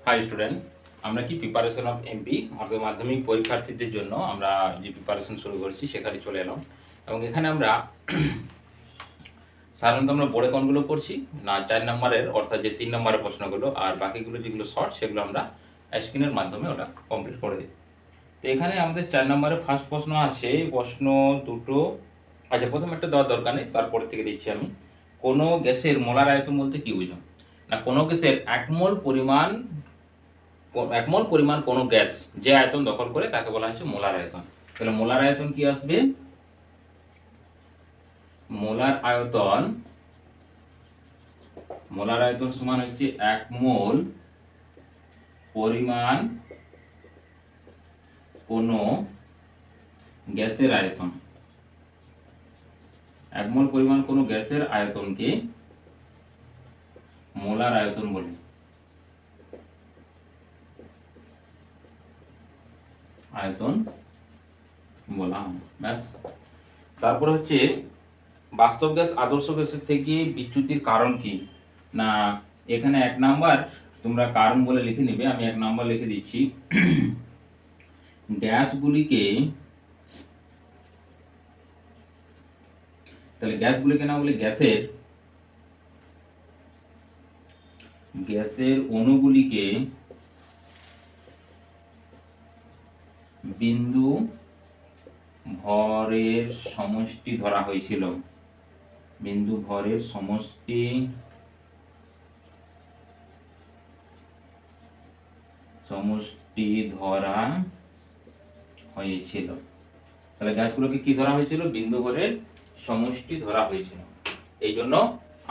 High student, আমরা কি preparation of MP অর্থাৎ মাধ্যমিক পরীক্ষার্থীদের জন্য আমরা যে প্রিপারেশন শুরু করেছি সেখানে চলে এলাম। এবং এখানে আমরা সাধারণত আমরা বড় কোনগুলো পড়ছি না 4 নম্বরের অর্থাৎ যে 3 নম্বরের প্রশ্নগুলো, আর বাকিগুলো যেগুলো শর্ট সেগুলো আমরা স্ক্রিনের মাধ্যমে ওটা কমপ্লিট করে দিই। তো এখানে আমাদের 4 নম্বরের ফার্স্ট প্রশ্ন আছে, প্রশ্ন দুটো। আচ্ছা, প্রথম একটা দেওয়ার দরকার নেই, তারপর থেকে দিচ্ছি আমি। কোনো গ্যাসের মোলার আয়তন বলতে কি বুঝো? না, কোনো গ্যাসের এক মোল পরিমাণ কোনো গ্যাস যে আয়তন দখল করে তাকে বলা হচ্ছে মোলার আয়তন। তাহলে মোলার আয়তন কি আসবে? মোলার আয়তন সমান হচ্ছে এক মোল পরিমাণ কোনো গ্যাসের আয়তন। এক মোল পরিমাণ কোনো গ্যাসের আয়তনকে মোলার আয়তন বলে। আয়তন বলা হয়, ব্যাস। তারপর হচ্ছে বাস্তব গ্যাস আদর্শ গ্যাসের থেকে বিচ্যুতির কারণ কি? না, এখানে 1 নাম্বার তোমরা কারণ বলে লিখে নেবে, আমি 1 নাম্বার লিখে দিচ্ছি। গ্যাসগুলিকে না বলে গ্যাসের অণুগুলিকে বিন্দু ভরের সমষ্টি ধরা হয়েছিল। বিন্দু ভরের সমষ্টি ধরা হয়েছিল। তাহলে গ্যাসগুলোকে কি ধরা হয়েছিল? বিন্দু ভরের সমষ্টি ধরা হয়েছিল, এই জন্য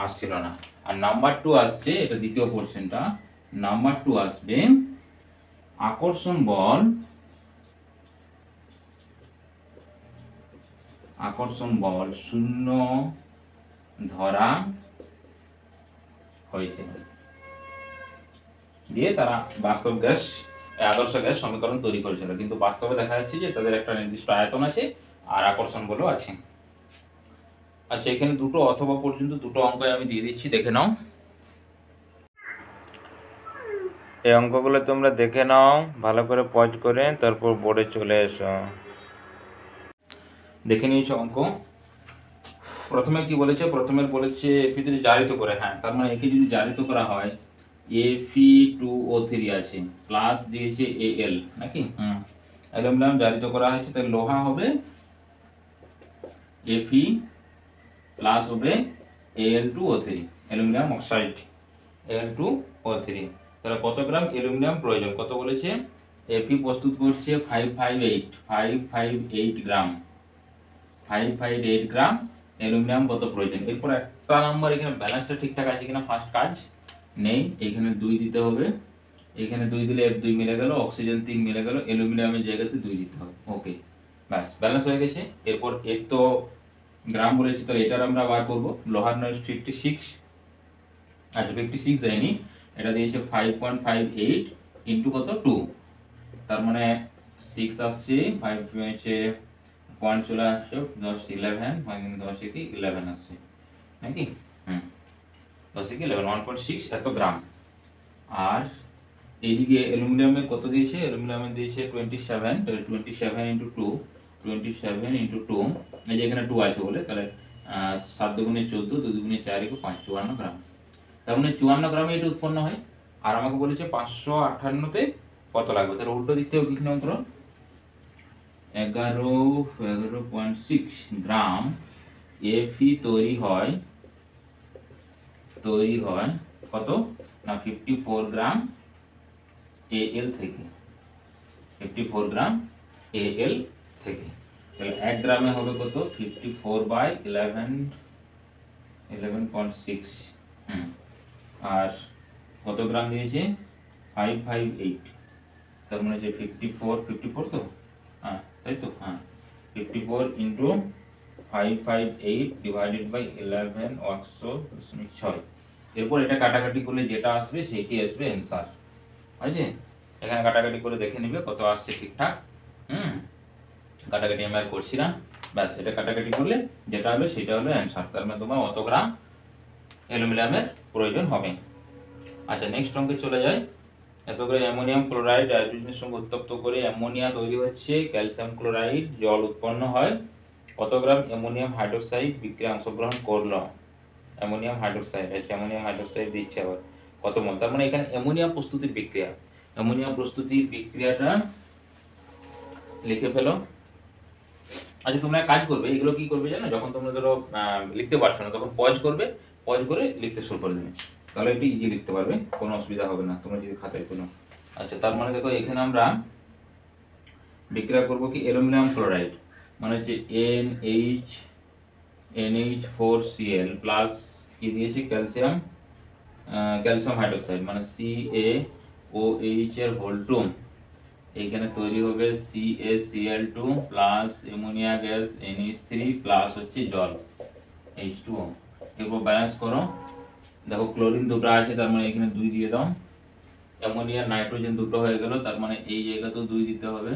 আসছিল না। আর নাম্বার 2 আসছে, এটা দ্বিতীয় পোরশনটা। নাম্বার 2 আসবে আকর্ষণ বল শূন্য ধরা হয়েছিল, দিয়ে তারা বাস্তব গ্যাস আদর্শ গ্যাস সমীকরণ তৈরি করেছিল। কিন্তু বাস্তবে দেখা যাচ্ছে যে তাদের একটা নির্দিষ্ট আয়তন আছে আর আকর্ষণ বলও আছে। আচ্ছা, এখানে দুটো অথবা পর্যন্ত দুটো অঙ্ক আমি দিয়ে দিচ্ছি, দেখে নাও। এই অঙ্কগুলো তোমরা দেখে নাও ভালো করে পজ করে, তারপর বোর্ডে চলে এসো। দেখে নিয়েছো অঙ্ক। প্রথমে কি বলেছে? প্রথমে বলেছে এফি যদি জারিত করে, হ্যাঁ, তার মানে একে যদি জারিত করা হয়, Fe2O3 আছে, প্লাস দিয়েছে Al নাকি, অ্যালুমিনিয়াম জারিত করা হয়েছে, তাহলে লোহা হবে Fe প্লাস হবে Al2O3, অ্যালুমিনিয়াম অক্সাইড Al2O3। তাহলে কত গ্রাম অ্যালুমিনিয়াম প্রয়োজন? কত বলেছে? Fe প্রস্তুত করছে 558 গ্রাম। 558 গ্রাম অ্যালুমিনিয়াম কত প্রয়োজন? এরপর একটা নাম্বার, এখানে ব্যালেন্সটা ঠিকঠাক আছে কিনা ফার্স্ট কাজ নেই, এখানে 2 দিতে হবে। এখানে 2 দিলে F2 মিলে গেল, অক্সিজেন 3 মিলে গেল, অ্যালুমিনিয়ামের জায়গাতে 2 দিতে হবে। ওকে, ব্যাস, ব্যালেন্স হয়ে গেছে। এরপর এর তো গ্রাম বলেছি, তাহলে এটার আমরা বার করবো। লোহার নয় 56, আচ্ছা 56 দেয়নি, এটা দিয়েছে 5.58 ইন্টু কত 2, তার মানে 6 আসছে, 5 হচ্ছে পয়েন্ট চলে আসছে 10 11, 10 থেকে 11 আসছে নাকি, 10 থেকে 11 1.6 এত গ্রাম। আর এইদিকে অ্যালুমিনিয়ামের কত দিয়েছে? অ্যালুমিনিয়ামের দিয়েছে 27, তাহলে 27 ইন্টু 2, 27 ইন্টু 2, এই যে এখানে 2 আছে বলে, তাহলে 7 দুগুণে 14, 2 দুগুণে 4 × 5 54 গ্রাম। তার মানে 54 গ্রামে এটা উৎপন্ন হয়। আর আমাকে বলেছে 558তে কত লাগবে, তাহলে উল্টো দিক থেকে কি নাম করো, 11.6 গ্রাম Fe তৈরি হয় কত না 54 গ্রাম Al থেকে, 54 গ্রাম Al থেকে। তাহলে 1 গ্রামে হবে কত? 54/11.6। আর কত গ্রাম দিয়েছে? 558, তার মানে যে 54 তো, হ্যাঁ তাই তো, হ্যাঁ 54 ইন্টু 558 ডিভাইডেড বাই 11 100.6। এরপর এটা কাটাকাটি করলে যেটা আসবে সেটি আসবে অ্যান্সার। আছে, এখানে কাটাকাটি করে দেখে নিবে কত আসছে ঠিকঠাক। কাটাকাটি আমি আর করছি না, ব্যাস, এটা কাটাকাটি করলে যেটা হবে সেটা হলো অ্যান্সার। তার মানে তোমার অত গ্রাম অ্যালুমিনিয়ামের প্রয়োজন হবে। আচ্ছা, নেক্সট অঙ্কে চলে যায়। এত করে অ্যামোনিয়াম ক্লোরাইড হাইড্রোজেনের সঙ্গে উত্তপ্ত করে অ্যামোনিয়া তৈরি হচ্ছে, ক্যালসিয়াম ক্লোরাইড জল উৎপন্ন হয়। কত গ্রাম অ্যামোনিয়াম হাইড্রোক্সাইড বিক্রিয়ায় অংশগ্রহণ করলো? অ্যামোনিয়াম হাইড্রোক্সাইড আছে, অ্যামোনিয়াম হাইড্রোক্সাইড দিচ্ছে আবার কত মোল। তার মানে এখানে অ্যামোনিয়া প্রস্তুতির বিক্রিয়া, অ্যামোনিয়া প্রস্তুতির বিক্রিয়াটা লিখে ফেলো। আচ্ছা তোমরা কাজ করবে, এগুলো কি করবে জানো, যখন তোমরা ধরো লিখতে পারছো না তখন পজ করবে, পজ করে লিখতে শুরু করে দেবে, তাহলে একটু ইজি লিখতে পারবে, কোনো অসুবিধা হবে না তোমরা যদি খাতায় কোনো। আচ্ছা তার মানে দেখো এখানে আমরা বিক্রিয়া করব কি অ্যালুমিনিয়াম ক্লোরাইড, মানে হচ্ছে NH4Cl প্লাস কি দিয়েছি ক্যালসিয়াম, ক্যালসিয়াম হাইড্রোক্সাইড মানে CaOH এর হোল টু, এইখানে তৈরি হবে CaCl2 plus ammonia gas NH3 plus হচ্ছে জল H2O। এরপর ব্যালেন্স করো, দেখো ক্লোরিন দুটো আছে তার মানে এখানে 2 দিয়ে দাও, অ্যামোনিয়া নাইট্রোজেন দুটো হয়ে গেল তার মানে এই জায়গাতেও 2 দিতে হবে,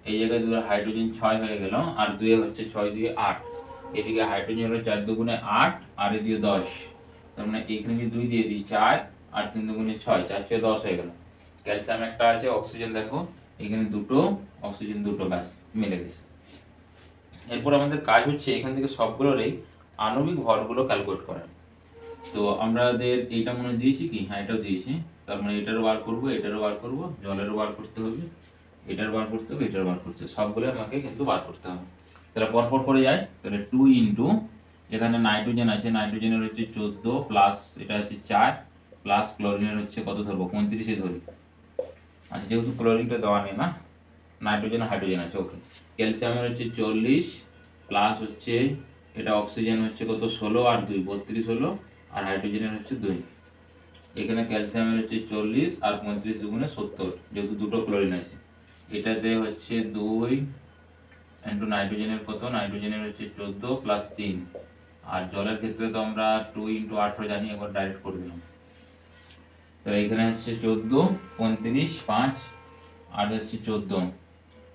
এই জায়গায় দুটো হাইড্রোজেন 6 হয়ে গেল, আর 2 হচ্ছে 6 দিয়ে 8, এদিকে হাইড্রোজেন হলো 4 দুগুণে 8 আর এদিকে 10, তার মানে এখানে যদি 2 দিয়ে দিই 4 আর 3 দুগুণে 6, 4 6 10 হয়ে গেল। ক্যালসিয়াম একটা আছে, অক্সিজেন দেখো এখানে দুটো, অক্সিজেন দুটো, ব্যাস মিলে গেছে। এরপর আমাদের কাজ হচ্ছে এখান থেকে সবগুলোর এই আণবিক ভরগুলো ক্যালকুলেট করা। তো আমাদের এইটা মনে হয় দিয়েছি কি, হ্যাঁ এটাও দিয়েছি, তার মানে এটারও বার করবো, এটারও বার করবো, জলেরও বার করতে হবে, এটার বার করতে হবে, এটার বার করতে হবে, সবগুলো আমাকে কিন্তু বার করতে হবে। তাহলে পরপর করে যায়, তাহলে 2 ইন্টু এখানে নাইট্রোজেন আছে, নাইট্রোজেনের হচ্ছে 14 প্লাস এটা হচ্ছে 4 প্লাস ক্লোরিনের হচ্ছে কত ধরবো 35 ধরি। আচ্ছা যেহেতু ক্লোরিনটা দেওয়া নেই না, নাইট্রোজেন হাইড্রোজেন আছে ওকে। ক্যালসিয়ামের হচ্ছে 40 প্লাস হচ্ছে এটা অক্সিজেন হচ্ছে কত 16 আর 2 32 হলো, আর হাইড্রোজেনের হচ্ছে 2। এখানে ক্যালসিয়ামের হচ্ছে 40 আর 35 দুগুণে 70, যেহেতু দুটো ক্লোরিন আছে, এটাতে হচ্ছে 2 ইন্টু নাইট্রোজেনের কত, নাইট্রোজেনের হচ্ছে 14 প্লাস 3, আর জলের ক্ষেত্রে তো আমরা 2 ইন্টু 18 জানি, একবার ডাইরেক্ট করে দিলাম। তাহলে এখানে হচ্ছে 14 35 5 আর হচ্ছে 14,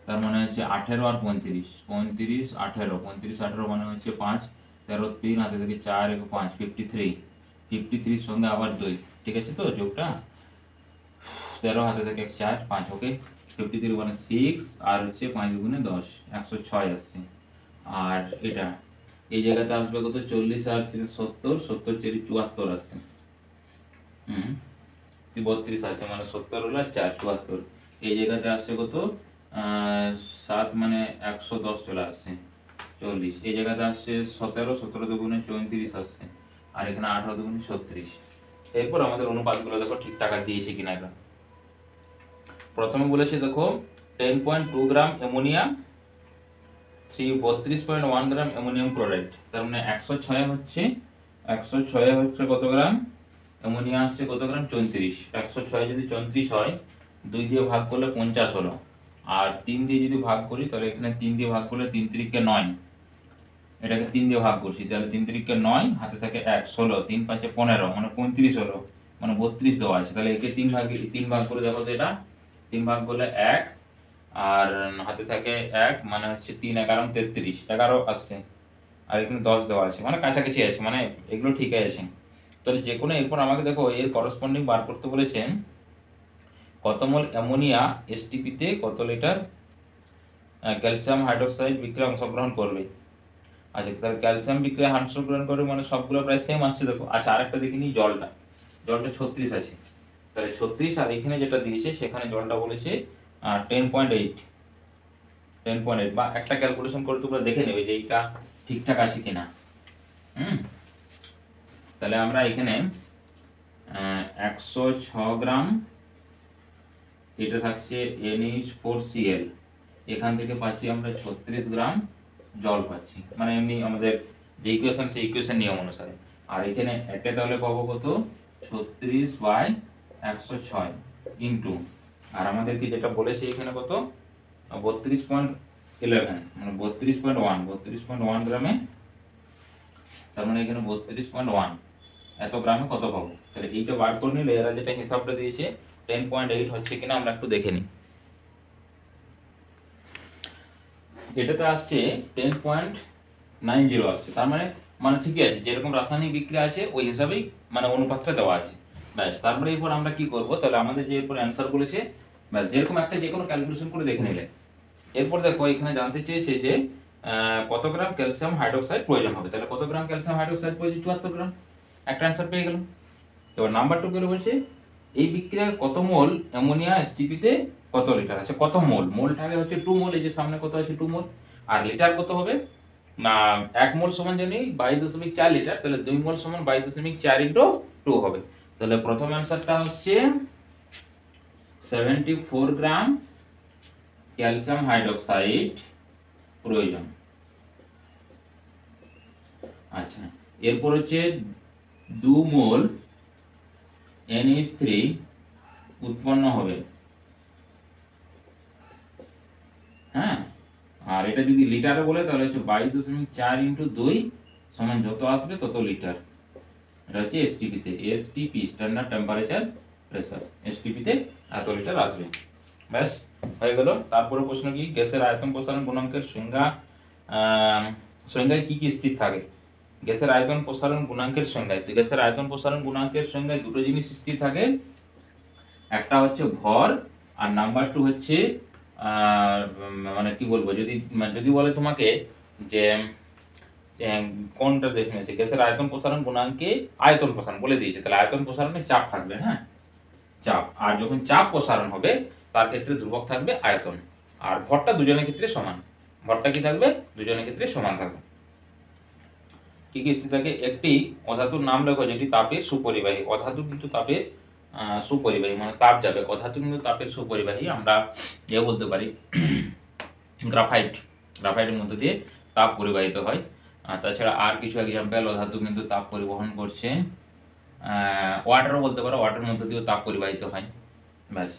তার মানে হচ্ছে 18 আর 35 35 18 35 18 মানে হচ্ছে 5 13 3 হাতে থেকে 4 1 5 53 53 সঙ্গে আবার 2, ঠিক আছে তো যোগটা 13 হাতে থেকে 4 5 ওকে। 53 মানে 6 আর হচ্ছে 5 গুণে 10 106 আসছে, আর এটা এই জায়গাতে আসবে কত 40 আর 70 70 4 74 আসছে, 32 আছে মানে 70 হলো 4 74, এই জায়গাতে আসছে কত 7 মানে 110 চলে আসছে 40, এই জায়গাতে আসছে 17 17 দুগুণে 34 আসছে, আর এখানে 18 দুগুণে 36। এরপর আমাদের অনুপাতগুলো দেখো ঠিকঠাক দিয়েছে কিনা। এটা প্রথমে বলেছে দেখো 10.2 গ্রাম অ্যামোনিয়া 32.1 গ্রাম অ্যামোনিয়াম ক্লোরাইড, তার মানে 106 হচ্ছে কত গ্রাম অ্যামোনিয়া আসছে কত গ্রাম 34, 106 যদি 34 হয় 2 দিয়ে ভাগ করলে 50 হলো, আর 3 দিয়ে যদি ভাগ করি তাহলে এখানে 3 দিয়ে ভাগ করলে 3 3 9, এটাকে 3 দিয়ে ভাগ করছি তাহলে 3 3 9 হাতে থাকে 1 16 3 5 15 মানে 35 হলো, মানে 32 দেওয়া আছে, তাহলে একে 3 ভাগ করে দেখো তো, এটা 3 ভাগ করলে 1 আর হাতে থাকে 1 মানে হচ্ছে 3 11 33 11 আসছে, আর এখানে 10 দেওয়া আছে মানে কাছাকাছি আছে, মানে এগুলো ঠিক আছে। তাহলে যে কোনো, এরপর আমাকে দেখো এর করসপন্ডিং বার করতে বলেছেন কত মোল অ্যামোনিয়া এসটিপিতে কত লিটার ক্যালসিয়াম হাইড্রোক্সাইড বিক্রিয়ায় অংশগ্রহণ করবে। আচ্ছা তাহলে ক্যালসিয়াম বিক্রিয়ায় অংশগ্রহণ করবে মানে সবগুলো প্রায় সেম আসছে দেখো। আচ্ছা আরেকটা দেখে নিই, জলটা 36 আছে, তাহলে 36 আর এখানে যেটা দিয়েছে সেখানে জলটা বলেছে 10.8 বা একটা ক্যালকুলেশন করে তোমরা দেখে নেবে যে এইটা ঠিকঠাক আছে কিনা। তাহলে আমরা এখানে 106 গ্রাম, এটা থাকছে NH4Cl, এখান থেকে পাচ্ছি আমরা 36 গ্রাম জল পাচ্ছি, মানে এমনি আমাদের যে ইকুয়েশন সেই ইকুয়েশন নিয়ম অনুসারে। আর এখানে একটা তাহলে পাবো কত 36/106 ইন্টু, আর আমাদেরকে যেটা বলেছে এখানে কত 32.11 মানে 32.1 গ্রামে, তার মানে এখানে 32.1 এত গ্রামে কত পাবো। তাহলে এইটা বার করে নিলে এরা যেটা হিসাবটা দিয়েছে 10.8 হচ্ছে কিনা আমরা একটু দেখে নিই। এটাতে আসছে 10.90 আসছে, তার মানে ঠিকই আছে, যেরকম রাসায়নিক বিক্রিয়া আছে ওই হিসাবেই মানে অনুপাতটা দেওয়া আছে। ব্যাস, তারপরে এরপর আমরা কি করব, তাহলে আমাদের যে এরপর অ্যান্সার বলেছে, ব্যাস যেরকম একটা যে কোনো ক্যালকুলেশন করে দেখে নিলে। এরপর দেখো এখানে জানতে চেয়েছে যে কত গ্রাম ক্যালসিয়াম হাইড্রোক্সাইড প্রয়োজন হবে, তাহলে কত গ্রাম ক্যালসিয়াম হাইড্রোক্সাইড প্রয়োজন, 74 গ্রাম। একটা অ্যান্সার পেয়ে গেলাম। এবার নাম্বার 2 করে বলছে এই বিক্রিয়ার কত মোল অ্যামোনিয়া এসটিপিতে কত লিটার আছে, কত মোল, মোলটা আগে হচ্ছে 2 মোল, এই যে সামনে কত আছে 2 মোল, আর লিটার কত হবে না 1 মোল সমান জানি 22.4 লিটার, তাহলে 2 মোল সমান 22.4 ইনটু 2 হবে। তাহলে প্রথম অ্যান্সারটা হচ্ছে 74 গ্রাম ক্যালসিয়াম হাইড্রোক্সাইড প্রয়োজন। আচ্ছা, এরপর হচ্ছে 2 মোল NH3 উৎপন্ন হবে। হ্যাঁ, আর এটা যদি লিটারে বলে তাহলে হচ্ছে 22.4 ইন্টু 2 সমান যত আসবে তত লিটার। এটা হচ্ছে এসটিপিতে, এসটিপি স্ট্যান্ডার্ড টেম্পারেচার প্রেসার, এসটিপিতে এত লিটার আসবে। ব্যাস হয়ে গেল। তারপরে প্রশ্ন কি, গ্যাসের আয়তন প্রসারণ গুণাঙ্কের সংজ্ঞায় কি কি স্থির থাকে। গ্যাসের আয়তন প্রসারণ গুণাঙ্কের সংজ্ঞায়, গ্যাসের আয়তন প্রসারণ গুণাঙ্কের সংজ্ঞায় দুটো জিনিস স্থির থাকে, একটা হচ্ছে ভর, আর নাম্বার 2 হচ্ছে মানে কি বলবো, যদি বলে তোমাকে যে কোনটা দেখেছে গ্যাসের আয়তন প্রসারণ গুণাঙ্কে আয়তন প্রসারণ বলে দিয়েছে, তাহলে আয়তন প্রসারণে চাপ থাকবে, হ্যাঁ চাপ, আর যখন চাপ প্রসারণ হবে তার ক্ষেত্রে ধ্রুবক থাকবে আয়তন, আর ভরটা দুজনের ক্ষেত্রে সমান, ভরটা কি থাকবে দুজনের ক্ষেত্রে সমান থাকবে। কি কি স্থির থাকে, একটি অধাতুর নাম লেখো যেটি তাপের সুপরিবাহী, অধাতু কিন্তু তাপের সুপরিবাহী, মানে তাপ যাবে, অধাতু কিন্তু তাপের সুপরিবাহী, আমরা বলতে পারি গ্রাফাইট, গ্রাফাইটের মধ্যে দিয়ে তাপ পরিবাহিত হয়। তাছাড়া আর কিছু এক্সাম্পল, অধাতু কিন্তু তাপ পরিবহন করছে, ওয়াটারও বলতে পারো, ওয়াটারের মধ্যে দিয়েও তাপ পরিবাহিত হয়। ব্যাস।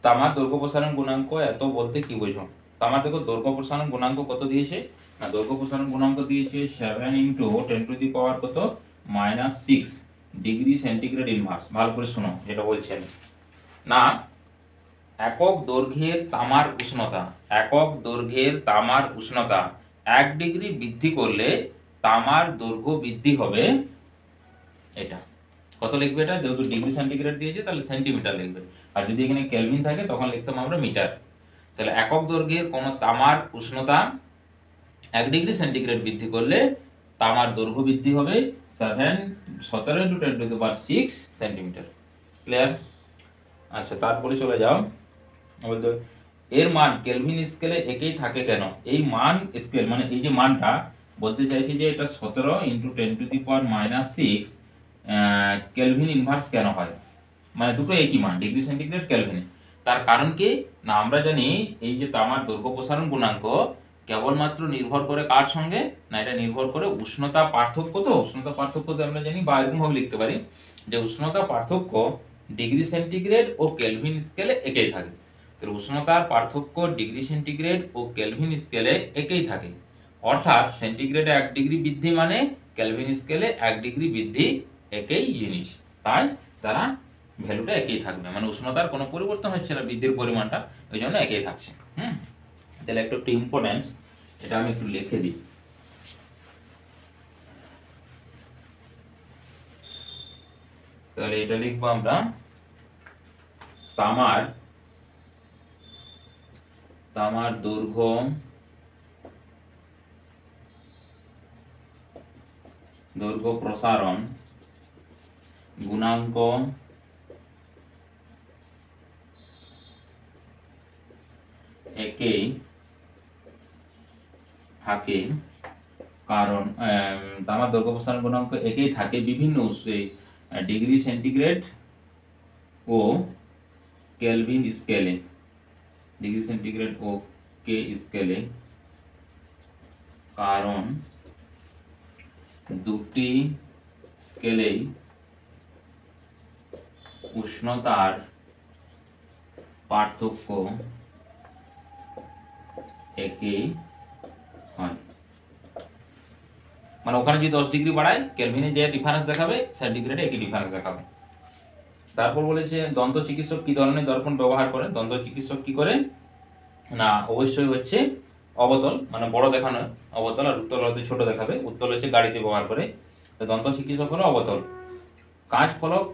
তামার দৈর্ঘ্য প্রসারণ গুণাঙ্ক এত বলতে কি বোঝো, তামার দেখো দৈর্ঘ্য প্রসারণ গুণাঙ্ক কত দিয়েছে না, দৈর্ঘ্য প্রসারণ গুণাঙ্ক দিয়েছে 7 ইন্টু 10 টু দি পাওয়ার কত -6 ডিগ্রি সেন্টিগ্রেড ইনভার্স। ভালো করে শোনো যেটা বলছেন না, একক দৈর্ঘ্যের তামার উষ্ণতা, একক দৈর্ঘ্যের তামার উষ্ণতা 1 ডিগ্রি বৃদ্ধি করলে তামার দৈর্ঘ্য বৃদ্ধি হবে, এটা কত লিখবে, এটা যেহেতু ডিগ্রি সেন্টিগ্রেড দিয়েছে তাহলে সেন্টিমিটার লিখবে, আর যদি এখানে কেলভিন থাকে তখন লিখতাম আমরা মিটার। তাহলে একক দৈর্ঘ্যের কোন তামার উষ্ণতা 1 ডিগ্রি সেন্টিগ্রেড বৃদ্ধি করলে তামার দৈর্ঘ্য বৃদ্ধি হবে 17 into 10 to the power 6 centimetre. Clear? আচ্ছা, তারপরে চলে যাও, বলতো এর মান কেলভিন স্কেলে একই থাকে কেন। এই মান স্কেল মানে এই যে মানটা বলতে চাইছি যে এটা 17 into 10 to the power -6 kelvin inverse কেন হয়, মানে দুটো একই মান ডিগ্রি সেন্টিগ্রেড কেলভিনে। তার কারণ কি না, আমরা জানি এই যে তামার দৈর্ঘ্য প্রসারণ গুণাঙ্ক কেবলমাত্র নির্ভর করে কার সঙ্গে না, এটা নির্ভর করে উষ্ণতা পার্থক্য, তো উষ্ণতা পার্থক্য তো আমরা জানি বা এরকম ভাবে লিখতে পারি যে উষ্ণতা পার্থক্য ডিগ্রি সেন্টিগ্রেড ও কেলভিন স্কেলে একই থাকে। তাহলে উষ্ণতার পার্থক্য ডিগ্রি সেন্টিগ্রেড ও কেলভিন স্কেলে একই থাকে, অর্থাৎ সেন্টিগ্রেডে 1 ডিগ্রি বৃদ্ধি মানে কেলভিন স্কেলে 1 ডিগ্রি বৃদ্ধি, একই জিনিস, তাই তারা ভ্যালুটা একই থাকবে, মানে উষ্ণতার কোনো পরিবর্তন হচ্ছে না, বৃদ্ধির পরিমাণটা ওই জন্য একই থাকছে। তাহলে একটু ইম্পর্টেন্স, এটা আমি একটু লিখে দিই। তাহলে এটা লিখবো আমরা, তামার দৈর্ঘ্য প্রসারণ গুণাঙ্ক একই থাকে, কারণ তামার দৈর্ঘ্য প্রসারণ গুণাঙ্ক একই থাকে বিভিন্ন ডিগ্রি সেন্টিগ্রেড ও কেলভিন স্কেলে, ডিগ্রি সেন্টিগ্রেড ও কে স্কেলে, কারণ দুটি স্কেলেই উষ্ণতার পার্থক্য একই হয়। মানে ওখানে যদি 10 ডিগ্রি বাড়ায় কেলভিনে যে ডিফারেন্স দেখাবে সেন্টিগ্রেডে একই ডিফারেন্স দেখাবে। তারপর বলেছে দন্ত চিকিৎসক কি ধরনের দর্পণ ব্যবহার করে, দন্ত চিকিৎসক কি করে না, অবশ্যই হচ্ছে অবতল, মানে বড় দেখানো অবতল, আর উত্তল হতে ছোট দেখাবে। উত্তল হচ্ছে গাড়িতে ব্যবহার করে, তো দন্ত চিকিৎসক হলো অবতল। কাঁচ ফলক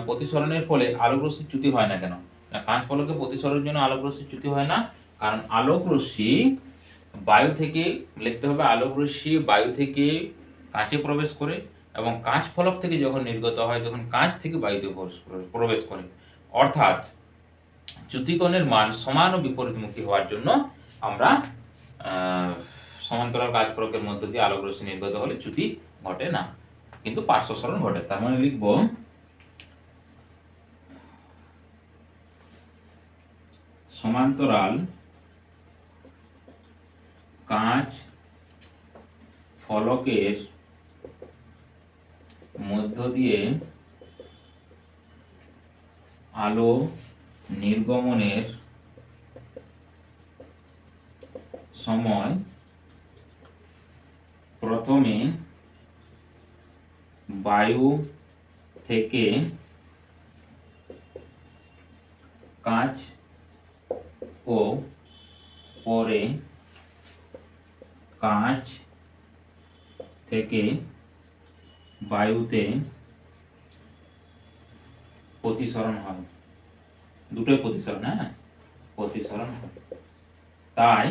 প্রতিসরণের ফলে আলোক রশ্মির চ্যুতি হয় না কেন? কাঁচ ফলকে প্রতিসরণের জন্য আলোক রশ্মির চ্যুতি হয় না, কারণ আলোক রশ্মি বায়ু থেকে, লিখতে হবে আলোক রশ্মি বায়ু থেকে কাঁচে প্রবেশ করে এবং কাঁচ ফলক থেকে যখন নির্গত হয় তখন কাঁচ থেকে বায়ুতে প্রবেশ করে। অর্থাৎ চ্যুতিকোণের মান সমান ও বিপরীতমুখী হওয়ার জন্য আমরা সমান্তরাল কাঁচ ফলকের মধ্য দিয়ে আলোক রশ্মি নির্গত হলে চ্যুতি ঘটে না, কিন্তু পার্শ্বসরণ ঘটে। তার মানে লিখব সমান্তরাল কাঁচ ফলকের মধ্য দিয়ে আলো নির্গমনের সময় প্রথমে বায়ু থেকে কাঁচ ও পরে কাঁচ থেকে বায়ুতে প্রতিসরণ হয়, দুটোই প্রতিসরণ, হ্যাঁ প্রতিসরণ হয়। তাই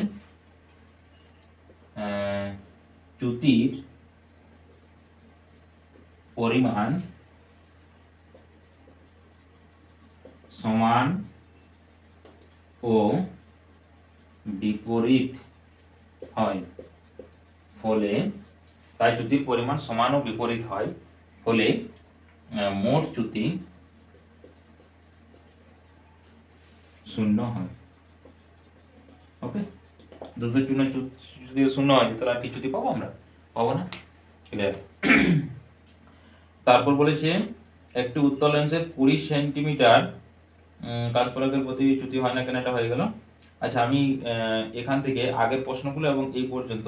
চ্যুতির পরিমাণ সমান ও বিপরীত হয়, ফলে তাই চ্যুতির পরিমাণ সমান ও বিপরীত হয়, ফলে মোট চ্যুতি শূন্য হয়। ওকে, দুটো যদি শূন্য হয় তাহলে আর কি চ্যুতি পাবো? আমরা পাবো না। ক্লিয়ার? তারপর বলেছে একটি উত্তল লেন্সের 20 সেন্টিমিটার কাঁচ ফলকের প্রতি চ্যুতি হয় না কেন, এটা হয়ে গেল। আচ্ছা, আমি এখান থেকে আগের প্রশ্নগুলো এবং এই পর্যন্ত,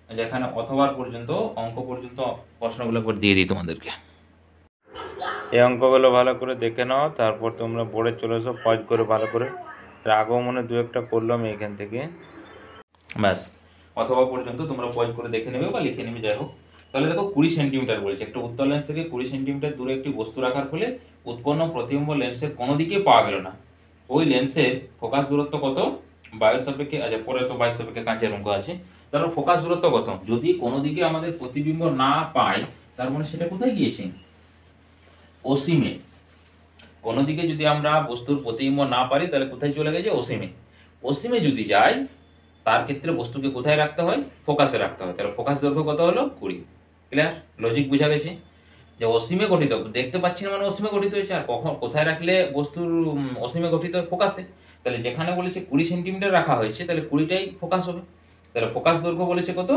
যেখানে অথবার পর্যন্ত অঙ্ক পর্যন্ত প্রশ্নগুলো করে দিয়ে দিই তোমাদেরকে। এই অঙ্কগুলো ভালো করে দেখে নাও, তারপর তোমরা বোর্ডে চলে এসো পজ করে ভালো করে। এর আগেও মনে দু একটা করলাম এখান থেকে, ব্যাস অথবা পর্যন্ত তোমরা পজ করে দেখে নেবে বা লিখে নেবে, যাই হোক। তাহলে দেখো 20 সেন্টিমিটার বলেছে, একটা উত্তল লেন্স থেকে 20 সেন্টিমিটার দূরে একটি বস্তু রাখার ফলে উৎপন্ন প্রতিবিম্ব লেন্সের কোনো দিকে পাওয়া গেল না। ওই লেন্সের ফোকাস দূরত্ব কত? বায়ুর সাপেক্ষে, আচ্ছা পরে তো বায়ুর সাপেক্ষে কাঁচের অঙ্ক আছে। তাহলে ফোকাস দূরত্ব কত? যদি কোনো দিকে আমাদের প্রতিবিম্ব না পাই, তার মানে সেটা কোথায় গিয়েছে? অসীমে। কোনো দিকে যদি আমরা বস্তুর প্রতিবিম্ব না পারি তাহলে কোথায় চলে গেছে? অসীমে। অসীমে যদি যাই তার ক্ষেত্রে বস্তুকে কোথায় রাখতে হয়? ফোকাসে রাখতে হয়। তাহলে ফোকাস দৈর্ঘ্য কত হলো? 20। ক্লিয়ার? লজিক বোঝা গেছে যে অসীমে গঠিত, দেখতে পাচ্ছি না মানে অসীমে গঠিত হয়েছে। আর কখন কোথায় রাখলে বস্তুর অসীমে গঠিত? ফোকাসে। তাহলে যেখানে বলেছে 20 সেন্টিমিটার রাখা হয়েছে তাহলে 20টাই ফোকাস হবে। তাহলে ফোকাস দৈর্ঘ্য বলেছে কত?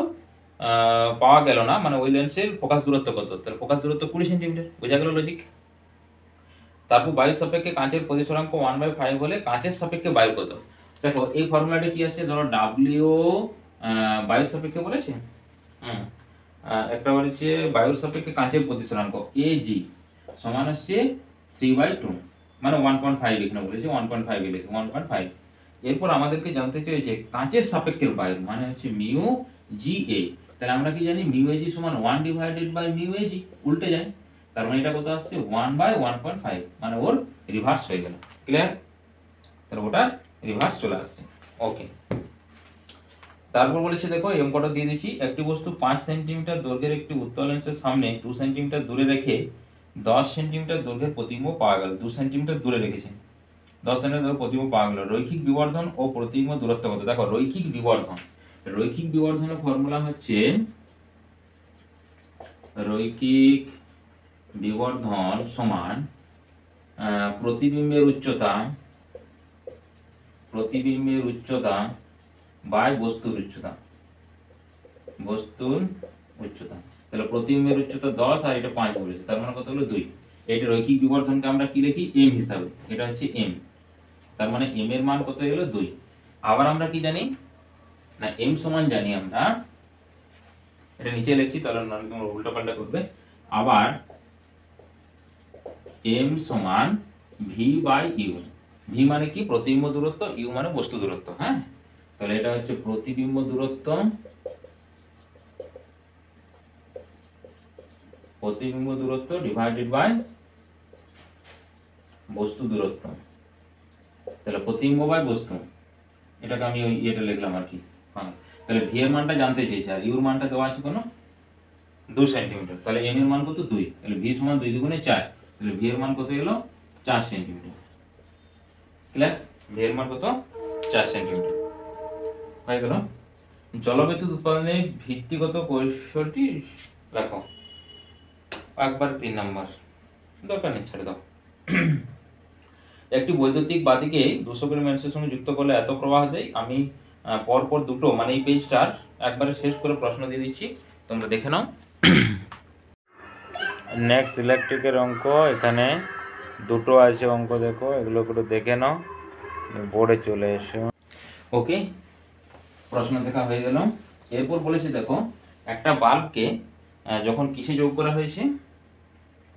পাওয়া গেল না, মানে ওই লেন্সের ফোকাস দূরত্ব কত? তাহলে ফোকাস দূরত্ব 20 সেন্টিমিটার। বোঝা গেল লজিক? তারপর বায়ুর সাপেক্ষে কাঁচের প্রতিসরাঙ্ক 1/5 হলে কাঁচের সাপেক্ষে বায়ু কত? দেখো এই ফর্মুলাটা কি আসছে, ধরো ডাব্লিউ বায়ুর সাপেক্ষে বলেছে, একটা বলেছে বায়ুর সাপেক্ষে কাঁচের প্রতিসরাঙ্ক এজি সমান হচ্ছে 3/2, মানে 1.5 এখানে বলেছে 1.5 লিখে 1.5। এরপর আমাদেরকে জানতে চেয়েছে কাঁচের সাপেক্ষের বায়ু মানে হচ্ছে মিউ জি এ। তাহলে আমরা কি জানি মিউ এজি সমান 1/মিউ এজি, উল্টে যায়। তার মানে এটা কত আসছে? 1/1.5, মানে ওর রিভার্স হয়ে গেল। ক্লিয়ার? তাহলে ওটা রিভার্স চলে আসছে। ওকে, তারপর বলেছে দেখো এই অঙ্কটা দিয়ে দিচ্ছি, একটি বস্তু 5 সেন্টিমিটার দৈর্ঘ্যের একটি উত্তল লেন্সের সামনে 2 সেন্টিমিটার দূরে রেখে 10 সেন্টিমিটার দৈর্ঘ্যের প্রতিবিম্ব পাওয়া গেল। 2 সেন্টিমিটার দূরে রেখেছে, 10 সেন্টিমিটার দৈর্ঘ্যের প্রতিবিম্ব পাওয়া গেল। রৈখিক বিবর্ধন ও প্রতিবিম্ব দূরত্ব কত? দেখো রৈখিক বিবর্ধন, রৈখিক বিবর্ধনের ফর্মুলা হচ্ছে রৈখিক বিবর্ধন সমান প্রতিবিম্বের উচ্চতা বাই বস্তুর উচ্চতা, তাহলে প্রতিবিম্বের উচ্চতা 10 আর এটা 5 বলেছে, তার মানে কত হলো? 2। এটা রৈখিক বিবর্ধনকে আমরা কি লিখি? এম হিসাবে, এটা হচ্ছে এম। তার মানে এম এর মান কত হলো? 2। আবার আমরা কি জানি না, এম সমান জানি আমরা, এটা নিচে লিখছি তাহলে তোমরা উল্টা পাল্টা করবে। আবার এম সমান ভি বাই ইউ। ভি মানে কি? প্রতিবিম্ব দূরত্ব, ইউ মানে বস্তু দূরত্ব। হ্যাঁ, তাহলে এটা হচ্ছে প্রতিবিম্ব দূরত্ব প্রতিবিম্ব দূরত্ব ডিভাইডেড বাই বস্তু দূরত্ব। তাহলে প্রতিবিম্ব বাই বস্তু, এটাকে আমি ওই এটা লিখলাম আর কি। হ্যাঁ, তাহলে ভি এর মানটা জানতে চেয়েছে আর ইউর মানটা দেওয়া আছে কোনো 2 সেন্টিমিটার। তাহলে এম এর মান কত 2, তাহলে ভি সমান 2 দুগুণে 4, তাহলে ভি এর মান কত এলো 4 সেন্টিমিটার। ক্লিয়ার? ভি এর মান কত 4 সেন্টিমিটার হয়ে গেল। জলবিদ্যুৎ উৎপাদনে ভিত্তিগত কৌশলটি রাখো, একবার 3 নাম্বার, দরকার নেই ছেড়ে দাও। একটি বৈদ্যুতিক বাতিকে 200 কিলো ম্যান্সের সঙ্গে যুক্ত করলে এত প্রবাহ দেয়। আমি পরপর দুটো মানে এই পেজটার একবারে শেষ করে প্রশ্ন দিয়ে দিচ্ছি, তোমরা দেখে নাও। নেক্সট ইলেকট্রিকের অঙ্ক, এখানে দুটো আছে অঙ্ক, দেখো এগুলো একটু দেখে নাও, বোর্ডে চলে এসো। ওকে, প্রশ্ন দেখা হয়ে গেল। এরপর বলেছে দেখো একটা বাল্বকে যখন কিসে যোগ করা হয়েছে,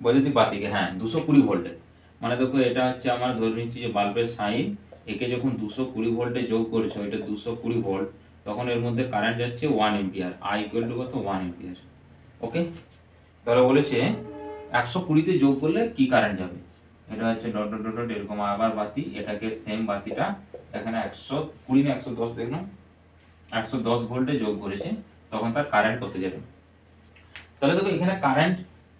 বৈদ্যুতিক বাতিকে, হ্যাঁ 220 ভোল্টে, মানে দেখো এটা হচ্ছে আমার ধরে নিচ্ছি যে বাল্বের সাইন, একে যখন 220 ভোল্টে যোগ করেছে, ওইটা 220 ভোল্ট, তখন এর মধ্যে কারেন্ট যাচ্ছে 1 এম্পিয়ার, আই ইকুয়াল টু কত 1 এম্পিয়ার। ওকে, তাহলে বলেছে 120তে যোগ করলে কি কারেন্ট যাবে, এটা হচ্ছে ডট ডট ডট ডট এরকম আবার বাতি, এটাকে সেম বাতিটা এখানে 120 না 110 দেখলাম 110 ভোল্টে যোগ করেছে, তখন তার কারেন্ট কত যাবে। তাহলে দেখো এখানে কারেন্ট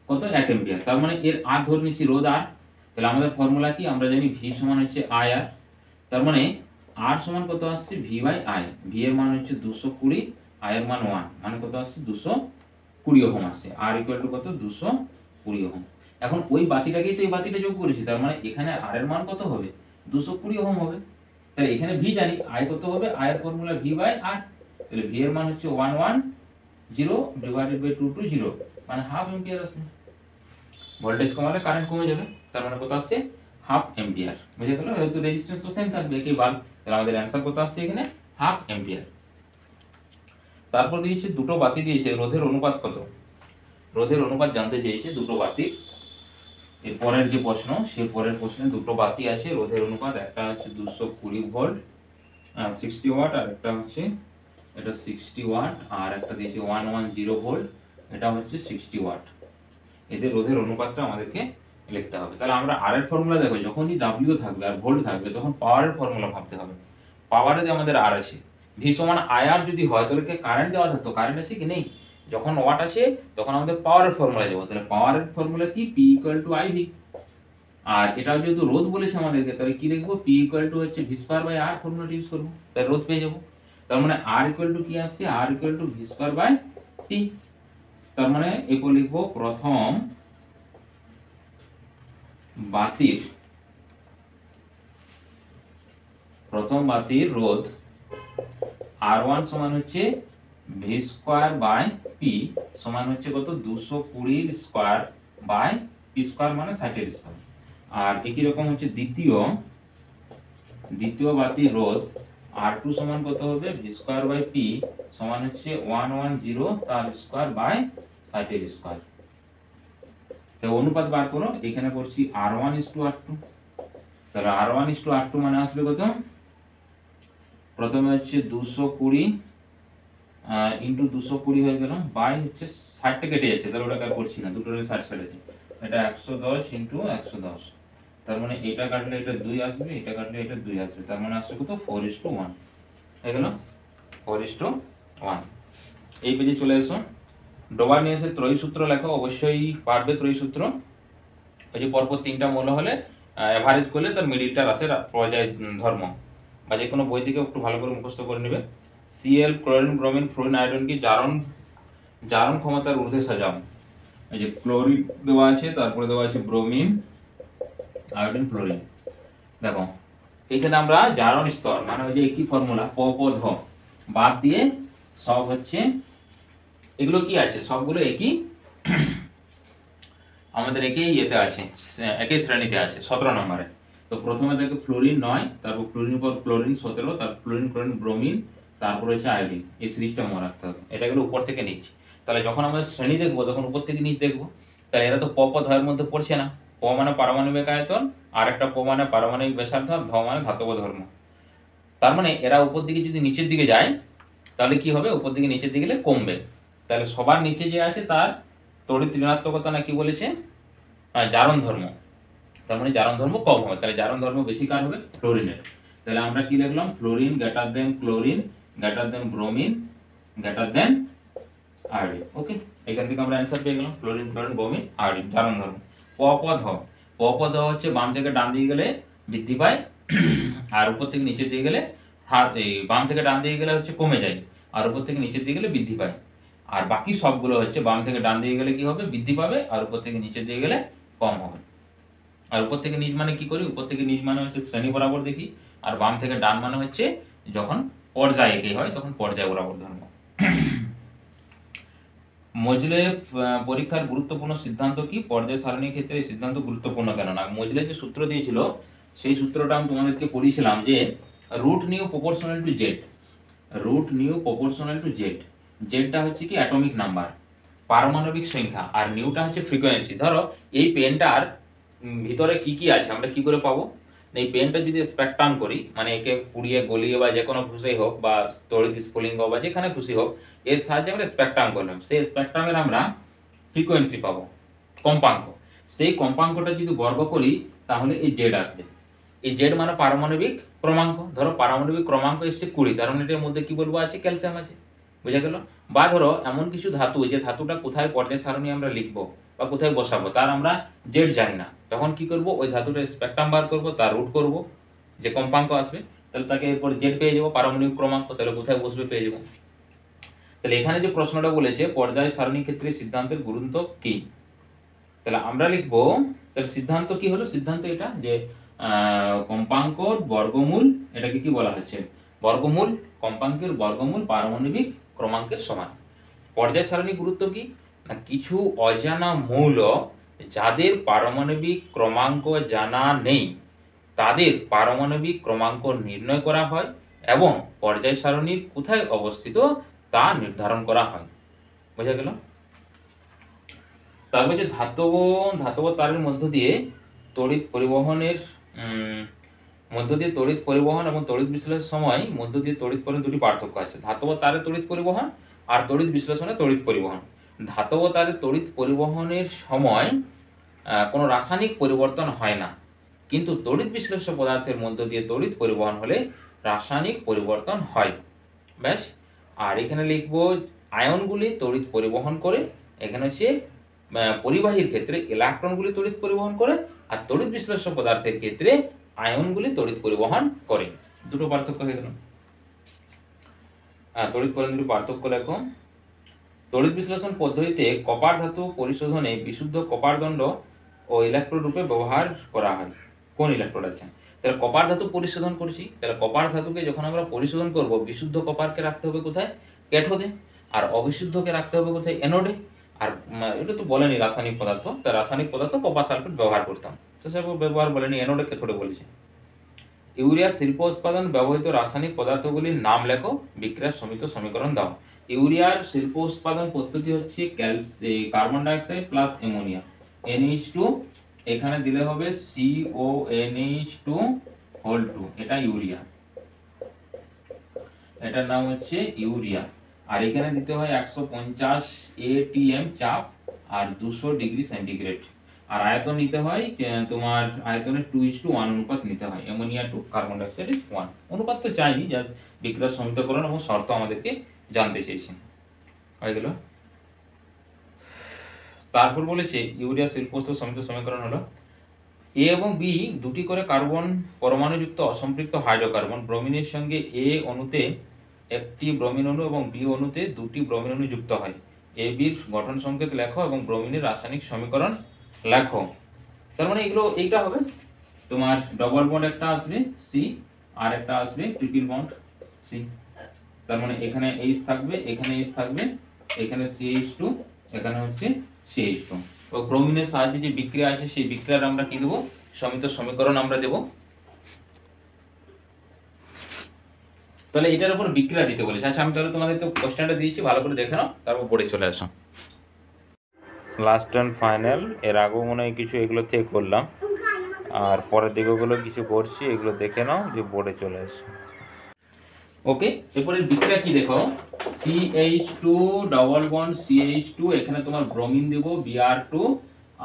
কত 1 এম্পিয়ার, তার মানে এর আর ধরে নিচ্ছি রোধ আর, তাহলে আমাদের ফর্মুলা কি, আমরা জানি ভি সমান হচ্ছে আই আর, তার মানে আর সমান কত আসছে ভি বাই আই, ভি এর মান হচ্ছে 220, আই এর মান 1, মানে কত আসছে 220 ওহম আসছে, আর ইকুয়াল টু কত 220 ওহম। এখন ওই বাতিটাকেই তো এই বাতিটা যোগ করেছি, তার মানে এখানে আর এর মান কত হবে 220 ওহম হবে। তাহলে এখানে ভি জানি, আই কত হবে, আই এর ফর্মুলা ভি বাই আর, তাহলে ভি এর মান হচ্ছে 110 ডিভাইডেড বাই 220, মানে হাফ এম্পিয়ার আসে। ভোল্টেজ কমালে কারেন্ট কমে যাবে, তার মানে কত আসছে হাফ এম্পিয়ার। বুঝে গেল? যেহেতু রেজিস্ট্যান্স তো সেম থাকবে একই বাল্ব, তাহলে আমাদের অ্যান্সার কত আসছে এখানে হাফ এম্পিয়ার। তারপর দিয়েছে দুটো বাতি দিয়েছে, রোধের অনুপাত কত, রোধের অনুপাত জানতে চেয়েছে দুটো বাতি। এর পরের যে প্রশ্ন, সেই পরের প্রশ্নে দুটো বাতি আছে, রোধের অনুপাত, একটা হচ্ছে 220 ভোল্ট 60 ওয়াট, আর একটা হচ্ছে এটা 60 ওয়াট, আর একটা দিয়েছে 110 ভোল্ট, এটা হচ্ছে 60 ওয়াট। এদের রোধের অনুপাতটা আমাদেরকে লিখতে হবে। তাহলে আমরা আর এর ফর্মুলা দেখো, যখনই ডাব্লিউ থাকবে আর ভোল্ট থাকবে তখন পাওয়ারের ফর্মুলা ভাবতে হবে। পাওয়ারে যে আমাদের আর আছে, ভি সমান আইআর যদি হয় তাহলে কারেন্ট দেওয়া থাকতো, কারেন্ট আছে কি নেই, যখন ওয়াট আছে তখন আমাদের পাওয়ারের ফর্মুলা যাবো, তাহলে পাওয়ারের ফর্মুলা কি P equal to I V. আর এটাও যেহেতু রোধ বলেছে আমাদেরকে, তাহলে কি লিখবো, পি ইকুয়াল টু হচ্ছে ভি স্কয়ার বাই আর, ফর্মুলাটা ইউজ করবো, তাহলে রোধ পেয়ে যাবো। তার মানে আর ইকুয়াল টু কি আসছে, আর equal to V square by P. তার মানে এরপর লিখবো প্রথম বাতির রোধ R1 সমান হচ্ছে ভি স্কয়ার বাই পি, সমান হচ্ছে কত 220 স্কয়ার বাই পি স্কয়ার, মানে 60 স্কয়ার। আর একই রকম হচ্ছে দ্বিতীয় বাতির রোধ R2 সমান কত হবে, ভি স্কয়ার বাই পি সমান হচ্ছে 110 তার স্কয়ার বাই 60 স্কয়ার। তো অনুপাত বার করো, এখানে করছি R1:R2, তাহলে R1:R2 মানে আসবে কত, প্রথমে হচ্ছে 220 ইন্টু 220 হয়ে গেল, বাই হচ্ছে 60টা কেটে যাচ্ছে, তাহলে ওটা আর করছি না, দুটোর 60 আছে, এটা 110 ইন্টু 110, তার মানে এটা কাটলে এটা 2 আসবে, এটা কাটলে এটা 2 আসবে, তার মানে আসছে কত 4:1 হয়ে গেল, 4:1। এই পেজে চলে এসো, ডোবার নিয়ে এসে ত্রয়ী সূত্র লেখো, অবশ্যই পারবে ত্রয়ী সূত্র। ওই যে পরপর 3টা মূল্য হলে এভারেজ করলে তার মিডিলটা আসে পর্যায় ধর্ম, বা যে কোনো বই থেকে একটু ভালো করে মুখস্থ করে নেবে। সিএল ক্লোরিন ব্রোমিন ফ্লোরিন আয়োডিনকে জারণ ক্ষমতার ঊর্ধ্বে সাজাও। এই যে ক্লোরিন দেওয়া আছে, তারপরে দেওয়া আছে ব্রোমিন, আয়োডিন, ফ্লোরিন। দেখো এখানে আমরা জারণ স্তর মানে ওই যে একই ফর্মুলা প প ধ বাদ দিয়ে সব হচ্ছে এগুলো কি আছে, সবগুলো একই আমাদের একই ইয়েতে আছে, একই শ্রেণীতে আছে 17 নম্বরে। তো প্রথমে দেখো ফ্লোরিন 9, তারপর ফ্লোরিনের পর ক্লোরিন 17, তারপর ফ্লোরিন ক্লোরিন ব্রোমিন, তারপর হচ্ছে আয়োডিন। এই সিরিজটা মনে রাখতে হবে, এটা গেলে উপর থেকে নিচ্ছি। তাহলে যখন আমরা শ্রেণী দেখবো তখন উপর থেকে নিচ দেখবো, তাহলে এরা তো প প ধয়ের মধ্যে পড়ছে না। প মানে পারমাণবিক আয়তন, আর একটা প মানে পারমাণবিক ব্যাসার্ধ, ধ মানে ধাতব ধর্ম। তার মানে এরা উপর দিকে যদি নিচের দিকে যায় তাহলে কি হবে, উপর দিকে নিচের দিকে গেলে কমবে। তাহলে সবার নিচে যে আছে তার তড়িৎ ঋণাত্মকতা না কি বলেছে, জারণ ধর্ম, তার মানে জারণ ধর্ম কম হবে, তাহলে জারণ ধর্ম বেশি কার হবে, ফ্লোরিনের। তাহলে আমরা কি লিখলাম, fluorine greater than chlorine greater than bromine greater than iodine. Okay, এখান থেকে আমরা অ্যান্সার পেয়ে গেলাম, ফ্লোরিন ক্লোরিন ব্রোমিন আয়োডিন জারণ ধর্ম। পপদ হ, পপদ হচ্ছে বাম থেকে ডান দিকে গেলে বৃদ্ধি পায়, আর উপর থেকে নিচের দিকে গেলে বাম থেকে ডান দিকে গেলে হচ্ছে কমে যায়, আর উপর থেকে নিচের দিকে গেলে বৃদ্ধি পায়। আর বাকি সবগুলো হচ্ছে বাম থেকে ডান দিকে গেলে কি হবে, বৃদ্ধি পাবে, আর উপর থেকে নিচের দিকে গেলে কম হবে। আর উপর থেকে নিচ মানে কি করি, উপর থেকে নিচ মানে হচ্ছে শ্রেণী বরাবর দেখি, আর বাম থেকে ডান মানে হচ্ছে যখন পর্যায়ে একে হয় তখন পর্যায় বরাবর ধর্ম। মজলে পরীক্ষার গুরুত্বপূর্ণ সিদ্ধান্ত কি, পর্যায় সারণীর ক্ষেত্রে এই সিদ্ধান্ত গুরুত্বপূর্ণ কেন না। মজলে যে সূত্র দিয়েছিল সেই সূত্রটা আমি তোমাদেরকে পড়িয়েছিলাম যে root nu proportional to Z, root nu proportional to Z, জেডটা হচ্ছে কি অ্যাটমিক নাম্বার, পারমাণবিক সংখ্যা, আর নিউটা হচ্ছে ফ্রিকোয়েন্সি। ধরো এই পেনটার ভিতরে কি কি আছে আমরা কি করে পাবো, এই পেনটা যদি স্পেকট্রাম করি, মানে একে পুড়িয়ে গলিয়ে বা যে কোনো খুশি হোক বা তড়িৎ স্ফুলিঙ্গ বা যেখানে খুশি হোক, এর সাহায্যে আমরা স্পেকট্রাম করলাম, সেই স্পেকট্রামের আমরা ফ্রিকোয়েন্সি পাবো, কম্পাঙ্ক। সেই কম্পাঙ্কটা যদি বর্গ করি তাহলে এই জেড আসবে। এই জেড মানে পারমাণবিক ক্রমাঙ্ক। ধরো পারমাণবিক ক্রমাঙ্ক এসছে 20, তার মানে এটার মধ্যে কি বলবো আছে, ক্যালসিয়াম আছে, বুঝা গেল। বা ধরো এমন কিছু ধাতু, যে ধাতুটা কোথায় পর্যায় সারণী আমরা লিখবো বা কোথায় বসাবো তার আমরা জেড জানি না, তখন কি করব, ওই ধাতুটার স্পেকট্রাম বার করবো, তার রুট করব, যে কম্পাঙ্ক আসবে, তাহলে তাকে এরপর জেড পেয়ে যাবো, পারমাণবিক ক্রমাঙ্ক, তাহলে কোথায় বসবে পেয়ে যাবো। তাহলে এখানে যে প্রশ্নটা বলেছে পর্যায় সারণী ক্ষেত্রে সিদ্ধান্তের গুরুত্ব কি, তাহলে আমরা লিখবো, তাহলে সিদ্ধান্ত কি হলো, সিদ্ধান্ত এটা যে কম্পাঙ্কর বর্গমূল, এটাকে কি বলা হচ্ছে, বর্গমূল, কম্পাঙ্কের বর্গমূল পারমাণবিক ক্রমাঙ্কের সমান। পর্যায় সারণী গুরুত্ব কি না, কিছু অজানা মৌল যাদের পারমাণবিক ক্রমাঙ্ক জানা নেই তাদের পারমাণবিক ক্রমাঙ্ক নির্ণয় করা হয় এবং পর্যায় সারণীর কোথায় অবস্থিত তা নির্ধারণ করা হয়, বোঝা গেল। তারপর যে ধাতব তারের মধ্য দিয়ে তড়িৎ পরিবহনের তড়িৎ পরিবহন এবং তড়িৎ বিশ্লেষণের সময় মধ্য দিয়ে তড়িৎ পরিবহন দুটি পার্থক্য আছে, ধাতব তারের তড়িৎ পরিবহন আর তড়িৎ বিশ্লেষণে তড়িৎ পরিবহন। ধাতব তারের তড়িৎ পরিবহনের সময় কোনো রাসায়নিক পরিবর্তন হয় না, কিন্তু তড়িৎ বিশ্লেষ্য পদার্থের মধ্য দিয়ে তড়িৎ পরিবহন হলে রাসায়নিক পরিবর্তন হয়, ব্যাস। আর এখানে লিখব আয়নগুলি তড়িৎ পরিবহন করে, এখানে হচ্ছে পরিবাহীর ক্ষেত্রে ইলেকট্রনগুলি তড়িৎ পরিবহন করে, আর তড়িৎ বিশ্লেষ্য পদার্থের ক্ষেত্রে আয়নগুলি তড়িৎ পরিবহন করে। দুটো পার্থক্য হয়ে গেল। তড়িৎ পরিবহন দুটো পার্থক্য লেখো। তড়িৎ বিশ্লেষণ পদ্ধতিতে কপার ধাতু পরিশোধনে বিশুদ্ধ কপার দণ্ড ও ইলেকট্রোড রূপে ব্যবহার করা হয়। কোন ইলেকট্রোড আছে, তাহলে কপার ধাতু পরিশোধন করছি, তাহলে কপার ধাতুকে যখন আমরা পরিশোধন করব বিশুদ্ধ কপারকে রাখতে হবে কোথায়, ক্যাথোডে, আর অবিশুদ্ধকে রাখতে হবে কোথায়, অ্যানোডে। আর এটা তো বলেনি রাসায়নিক পদার্থ, তা রাসায়নিক পদার্থ কপার সালফেট ব্যবহার করতাম, তো সে ব্যবহার বলেনি, অ্যানোডে ক্যাথোডে বলেছে। ইউরিয়া শিল্প উৎপাদন ব্যবহৃত রাসায়নিক পদার্থগুলির নাম লেখো, বিক্রিয়ার সমিত সমীকরণ দাও। ইউরিয়ার শিল্প উৎপাদন পদ্ধতি হচ্ছে carbon dioxide plus ammonia, NH2, এখানে দিলে হবে CONH2 এটা ইউরিয়া, এটার নাম হচ্ছে ইউরিয়া। আর এখানে দিতে হয় 150 atm চাপ আর 200 ডিগ্রি সেন্টিগ্রেড, আর আয়তন নিতে হয় তোমার আয়তনের 2:1 অনুপাত নিতে হয়, অ্যামোনিয়া টু কার্বন ডাইঅক্সাইড 1 অনুপাত তো চাইনি, জাস্ট বিক্রিয়ার সমীকরণ এবং শর্ত আমাদেরকে জানতে চেয়েছেন, হয়ে গেল। তারপর বলেছে ইউরিয়া শিল্পোষ্ণ সমিত সমীকরণ হলো এ এবং বি দুটি করে কার্বন পরমাণুযুক্ত অসম্পৃক্ত হাইড্রোকার্বন, ব্রোমিনের সঙ্গে এ অণুতে একটি ব্রোমিন অণু এবং বি অণুতে দুটি ব্রোমিন অণু যুক্ত হয়। এ বির গঠন সংকেত লেখো এবং ব্রোমিনের রাসায়নিক সমীকরণ লেখো। তার মানে এইটা হবে তোমার ডবল বন্ড একটা আসবে সি, আর একটা আসবে ট্রিপল বন্ড সি। তার মানে এখানে H থাকবে, এখানে H থাকবে, এখানে CH2, এখানে হচ্ছে CH2। তো ব্রোমিনের সাহায্যে যে বিক্রিয়া আছে সেই বিক্রিয়ার আমরা কি দেবো, সমিত সমীকরণ আমরা দেব। তাহলে এটার উপর বিক্রিয়া দিতে বলেছে। আচ্ছা আমি তাহলে তোমাদেরকে কোশ্চেনটা দিয়েছি, ভালো করে দেখে নাও, তারপর পড়ে চলে আসো। লাস্ট অ্যান্ড ফাইনাল, এর আগেও মনে হয় কিছু এগুলো থেকে করলাম, আর পরের দিকেগুলো কিছু করছি, এগুলো দেখে নাও যে বোর্ডে চলে আসো। ওকে, এরপরে বিক্রিয়া কি দেখো, CH2 ডবল বন্ড CH2, এখানে তোমার ব্রোমিন দেব Br2,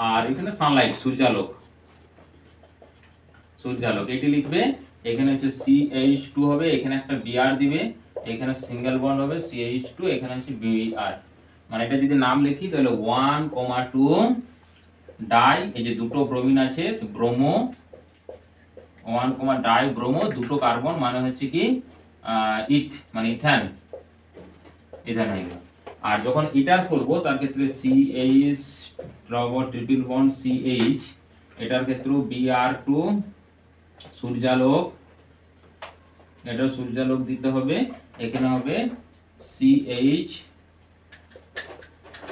আর এখানে সানলাইট সূর্যালোক, সূর্যালোক এটি লিখবে। এখানে হচ্ছে CH2 হবে, এখানে একটা Br দিবে, এখানে সিঙ্গেল বন্ড হবে CH2, এখানে হচ্ছে Br, মানে এটা যদি নাম লিখি তাহলে 1,2 ডাই, এই যে দুটো ব্রোমিন আছে ব্রোমো, 1, ডাই ব্রোমো, দুটো কার্বন মানে হচ্ছে কি ইথ, মানে ইথান, ইথান হয়ে গেল। আর যখন এটার করব তার ক্ষেত্রে CH double triple bond CH, এটার ক্ষেত্রে Br2 সূর্যালোক, এটা সূর্যালোক দিতে হবে, এখানে হবে CH,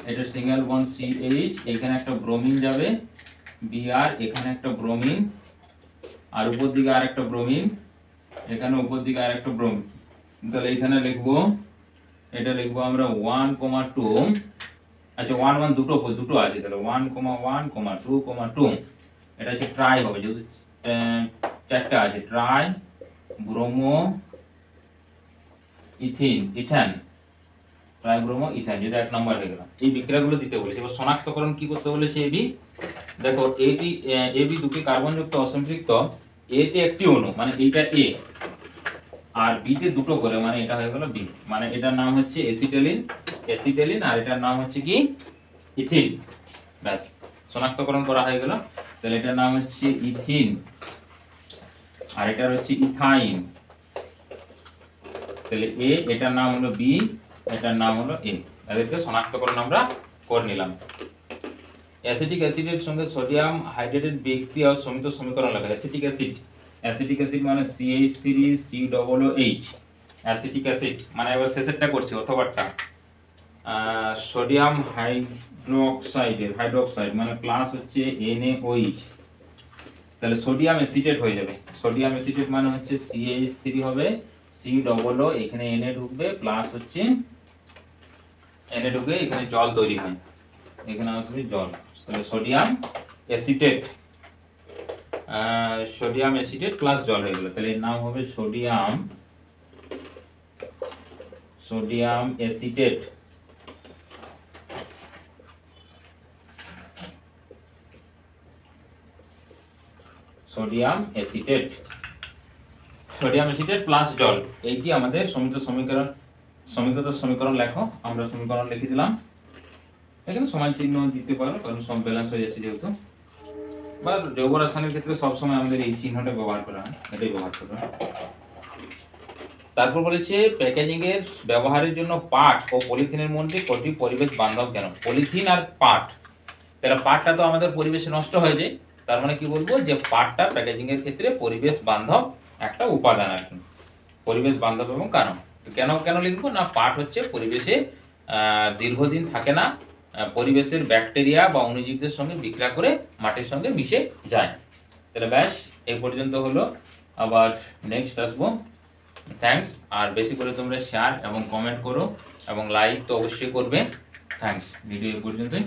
এটা সিঙ্গেল বন্ড CH, এখানে একটা ব্রোমিন যাবে Br, এখানে একটা ব্রোমিন, আর উপর দিকে আর একটা ব্রোমিন, এখানে উপর দিকে আর একটা ব্রোমিন। তাহলে এখানে লিখবো, এটা লিখবো আমরা 1,2, আচ্ছা 1 দুটো দুটো আছে, তাহলে 1,1, 2,2, এটা হচ্ছে ট্রাই হবে, যেহেতু চারটা আছে, try bromo Ethan, try bromo Ethan, যেটা 1 নম্বর হয়ে গেল। এই বিক্রিয়াগুলো দিতে বলেছে। এবার শনাক্তকরণ কি করতে বলেছে, এবি দেখো, এবি দুটি কার্বনযুক্ত অসম্পৃক্ত, এ তে একটি অণু মানে এইটা এ, আর বি তে দুটো করে মানে এটা হয়ে গেল বি, মানে এটার নাম হচ্ছে অ্যাসিটাইলিন, আর এটার নাম হচ্ছে কি ইথিন। ব্যাস, শনাক্তকরণ করা হয়ে গেল। তাহলে এটার নাম হচ্ছে ইথিন, আর এটার হচ্ছে ইথাইন। তাহলে এ, এটার নাম হলো বি, এটার নাম হলো এ, এদেরকে শনাক্তকরণ আমরা করে নিলাম। অ্যাসিটিক অ্যাসিডের সঙ্গে সোডিয়াম হাইড্রেটেড বিক্রিয়া ও সমিত সমীকরণ লেখা। অ্যাসিটিক অ্যাসিড মানে CH3COOH, অ্যাসিটিক অ্যাসিড মানে, এবার শেষেরটা করছি অথবাটা, সোডিয়াম হাইড্রোক্সাইড মানে প্লাস হচ্ছে NaOH, তাহলে সোডিয়াম অ্যাসিটেট হয়ে যাবে। সোডিয়াম অ্যাসিটেট মানে হচ্ছে CH3 হবে, COO, এখানে Na ঢুকবে, প্লাস হচ্ছে Na ঢুকে এখানে জল তৈরি হয়, এখানে আসবে জল, তাহলে সোডিয়াম অ্যাসিটেট, প্লাস জল হয়ে গেল। তাহলে এর নাম হবে sodium acetate. Sodium acetate plus জল, এইটি আমাদের সমীকৃত সমীকরণ লেখো। আমরা সমীকরণ লিখে দিলাম, এখানে সমান চিহ্ন দিতে পারো কারণ সব ব্যালেন্স হয়ে যাচ্ছে যেহেতু, বা জৈব রাসায়নিক ক্ষেত্রে সবসময় আমাদের এই চিহ্নটা ব্যবহার করা হয়, এটাই ব্যবহার করা হয়। তারপর বলেছে প্যাকেজিং এর ব্যবহারের জন্য পাট ও পলিথিনের মধ্যে কোনটি পরিবেশ বান্ধব কেন? পলিথিন আর পাট, তাহলে পাটটা তো আমাদের পরিবেশে নষ্ট হয়ে যায়, তার মানে কি বলবো যে পাটটা প্যাকেজিং এর ক্ষেত্রে পরিবেশ বান্ধব একটা উপাদান আর কি, পরিবেশ বান্ধব। এবং কারণ কেন লিখবো না, পাট হচ্ছে পরিবেশে দীর্ঘদিন থাকে না, পরিবেশের ব্যাকটেরিয়া বা অণুজীবদের সঙ্গে বিক্রিয়া করে মাটির সঙ্গে মিশে যায়। তাহলে ব্যাস এই পর্যন্ত হলো, আবার নেক্সট আসবো। থ্যাঙ্কস, আর বেশি করে তোমরা শেয়ার এবং কমেন্ট করো এবং লাইক তো অবশ্যই করবে। থ্যাঙ্কস, ভিডিও এই পর্যন্তই।